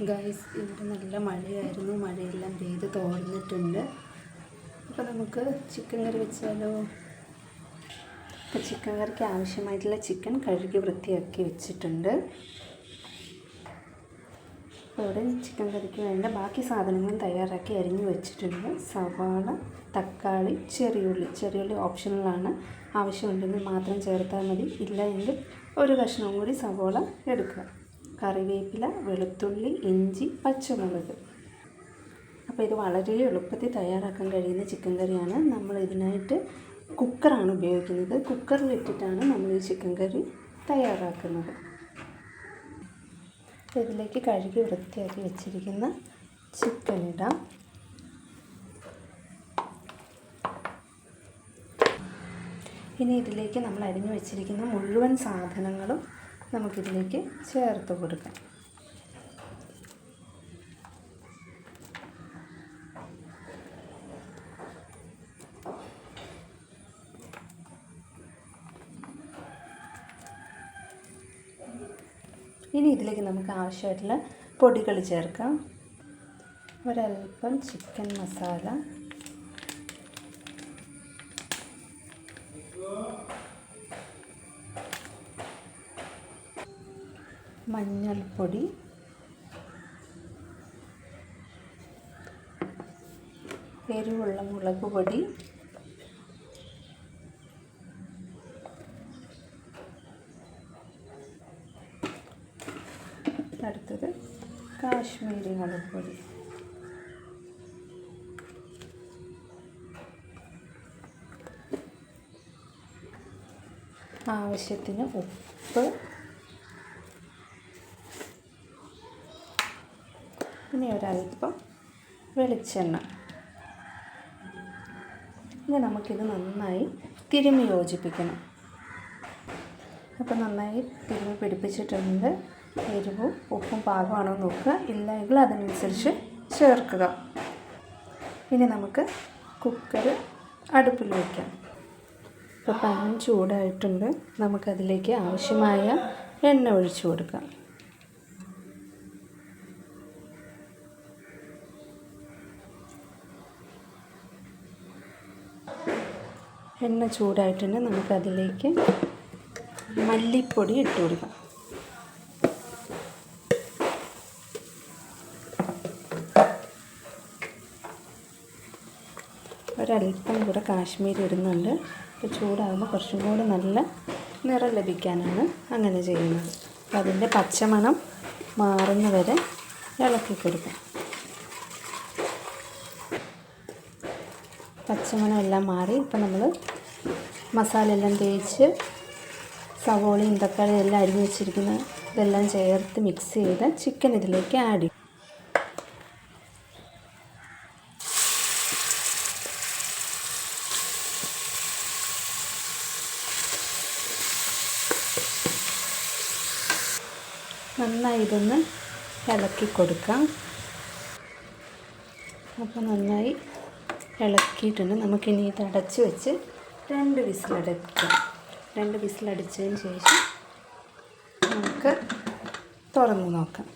Guys, ഇവിടെ നല്ല മഴയായിരുന്നു. മഴയെല്ലാം പെയ്ത് തോർന്നിട്ടുണ്ട്. അപ്പോൾ നമുക്ക് ചിക്കൻ കറി വെച്ചാലോ? അപ്പോൾ ചിക്കൻ കറിക്ക് ആവശ്യമായിട്ടുള്ള ചിക്കൻ കഴുകി വൃത്തിയാക്കി വെച്ചിട്ടുണ്ട്. ഇവിടെ ചിക്കൻ കറിക്ക് വേണ്ട ബാക്കി സാധനങ്ങളും തയ്യാറാക്കി അരിഞ്ഞു വെച്ചിട്ടുണ്ട്. സവാള, തക്കാളി, ചെറിയുള്ളി ഓപ്ഷണലാണ്. ആവശ്യമുണ്ടെങ്കിൽ മാത്രം ചേർത്താൽ മതി. ഇല്ല എങ്കിൽ ഒരു കഷ്ണം കൂടി സവാള എടുക്കുക. കറിവേപ്പില, വെളുത്തുള്ളി, ഇഞ്ചി, പച്ചമുളക്. അപ്പോൾ ഇത് വളരെ എളുപ്പത്തിൽ തയ്യാറാക്കാൻ കഴിയുന്ന ചിക്കൻ കറിയാണ്. നമ്മൾ ഇതിനായിട്ട് കുക്കറാണ് ഉപയോഗിക്കുന്നത്. കുക്കറിലിട്ടിട്ടാണ് നമ്മൾ ഈ ചിക്കൻ കറി തയ്യാറാക്കുന്നത്. അപ്പോൾ ഇതിലേക്ക് കഴുകി വൃത്തിയാക്കി വെച്ചിരിക്കുന്ന ചിക്കൻ ഇടാം. ഇനി ഇതിലേക്ക് നമ്മൾ അരിഞ്ഞു വെച്ചിരിക്കുന്ന മുഴുവൻ സാധനങ്ങളും നമുക്കിതിലേക്ക് ചേർത്ത് കൊടുക്കാം. ഇനി ഇതിലേക്ക് നമുക്ക് ആവശ്യമായിട്ടുള്ള പൊടികൾ ചേർക്കാം. ഒരൽപ്പം ചിക്കൻ മസാല, മഞ്ഞൾപ്പൊടി, എരിവുള്ള മുളക് പൊടി, അടുത്തത് കാശ്മീരി മുളക് പൊടി, ആവശ്യത്തിന് ഉപ്പ്, ഇനി ഒരൽപ്പം വെളിച്ചെണ്ണ. ഇനി നമുക്കിത് നന്നായി തിരുമ്മി യോജിപ്പിക്കണം. അപ്പോൾ നന്നായി തിരുമ്മി പിടിപ്പിച്ചിട്ടുണ്ട്. എരിവും ഉപ്പും പാകമാണോ നോക്കുക. ഇല്ലെങ്കിൽ അതിനനുസരിച്ച് ചേർക്കുക. ഇനി നമുക്ക് കുക്കർ അടുപ്പിൽ വയ്ക്കാം. അപ്പോൾ പാൻ ചൂടായിട്ടുണ്ട്. നമുക്കതിലേക്ക് ആവശ്യമായ എണ്ണ ഒഴിച്ചു കൊടുക്കാം. എണ്ണ ചൂടായിട്ടുണ്ട്. നമുക്കതിലേക്ക് മല്ലിപ്പൊടി ഇട്ട് കൊടുക്കാം. ഒരൽപ്പം കൂടെ കാശ്മീരി ഇടുന്നുണ്ട്. ഇപ്പോൾ ചൂടാകുമ്പോൾ കുറച്ചും കൂടെ നല്ല നിറം ലഭിക്കാനാണ് അങ്ങനെ ചെയ്യുന്നത്. അപ്പോൾ അതിൻ്റെ പച്ചമണം മാറുന്നവരെ ഇളക്കി കൊടുക്കാം. പച്ചമണം എല്ലാം മാറി ഇപ്പോൾ നമ്മൾ മസാല എല്ലാം തേച്ച് സവോളയും തക്കാളിയും എല്ലാം അരിഞ്ഞ് വെച്ചിരിക്കുന്ന ഇതെല്ലാം ചേർത്ത് മിക്സ് ചെയ്ത് ചിക്കൻ ഇതിലേക്ക് ആഡ് ചെയ്യും. നന്നായി ഇതൊന്ന് ഇളക്കി കൊടുക്കാം. അപ്പോൾ നന്നായി ഇളക്കിയിട്ടുണ്ട്. നമുക്കിനി ഇത് അടച്ച് വെച്ച് 2 വിസിലടിക്കാം. 2 വിസിലടിച്ചതിന് ശേഷം നമുക്ക് തുറന്ന് നോക്കാം.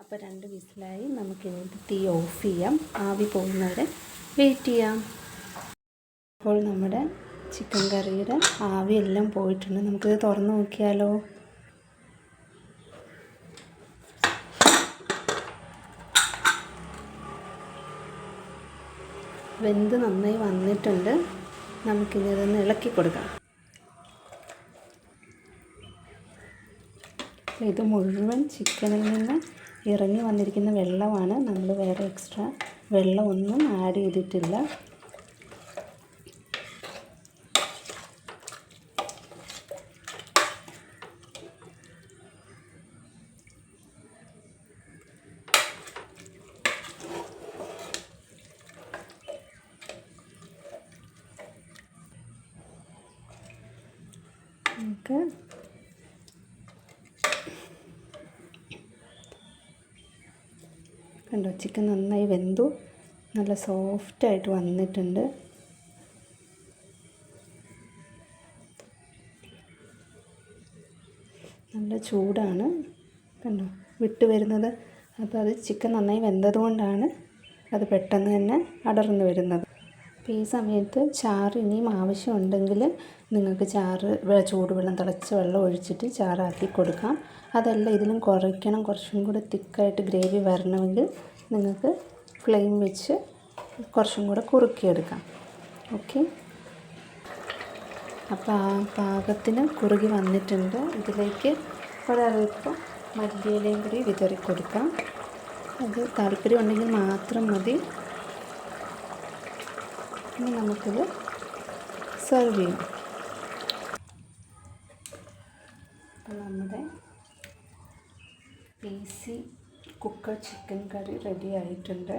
അപ്പോൾ 2 വിസിലായി. നമുക്കിനി തീ ഓഫ് ചെയ്യാം. ആവി പോകുന്നവരെ വെയിറ്റ് ചെയ്യാം. അപ്പോൾ നമ്മുടെ ചിക്കൻ കറിയുടെ ആവിയെല്ലാം പോയിട്ടുണ്ട്. നമുക്കിത് തുറന്ന് നോക്കിയാലോ? വെന്ത് നന്നായി വന്നിട്ടുണ്ട്. നമുക്കിനി ഇതൊന്ന് ഇളക്കി കൊടുക്കാം. ഇത് മുഴുവൻ ചിക്കനിൽ നിന്ന് ഇറങ്ങി വന്നിരിക്കുന്ന വെള്ളമാണ്. നമ്മൾ വേറെ എക്സ്ട്രാ വെള്ളമൊന്നും ആഡ് ചെയ്തിട്ടില്ല. നമുക്ക് കണ്ടോ, ചിക്കൻ നന്നായി വെന്തു, നല്ല സോഫ്റ്റായിട്ട് വന്നിട്ടുണ്ട്. നല്ല ചൂടാണ്, കണ്ടോ വിട്ട് വരുന്നത്. അപ്പോൾ അത് ചിക്കൻ നന്നായി വെന്തതുകൊണ്ടാണ് അത് പെട്ടെന്ന് തന്നെ അടർന്നു വരുന്നത്. അപ്പോൾ ഈ സമയത്ത് ചാറ് ഇനിയും ആവശ്യമുണ്ടെങ്കിൽ നിങ്ങൾക്ക് ചൂടുവെള്ളം, തിളച്ച വെള്ളം ഒഴിച്ചിട്ട് ചാറാക്കി കൊടുക്കാം. അതല്ല ഇതിലും കുറയ്ക്കണം, കുറച്ചും കൂടെ തിക്കായിട്ട് ഗ്രേവി വരണമെങ്കിൽ നിങ്ങൾക്ക് ഫ്ലെയിം വെച്ച് കുറച്ചും കൂടെ കുറുക്കിയെടുക്കാം. ഓക്കെ, അപ്പോൾ ആ പാകത്തിന് കുറുകി വന്നിട്ടുണ്ട്. ഇതിലേക്ക് ഒരൽപ്പം മല്ലിയിലയും കൂടി വിതറി കൊടുക്കാം. അത് താല്പര്യം ഉണ്ടെങ്കിൽ മാത്രം മതി. ഇനി നമുക്കിത് സെർവ് ചെയ്യാം. അപ്പോൾ നമ്മുടെ ഈസി കുക്കർ ചിക്കൻ കറി റെഡി ആയിട്ടുണ്ട്.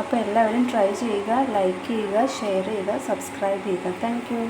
അപ്പോൾ എല്ലാവരും ട്രൈ ചെയ്യുക, ലൈക്ക് ചെയ്യുക, ഷെയർ ചെയ്യുക, സബ്സ്ക്രൈബ് ചെയ്യുക. Thank you.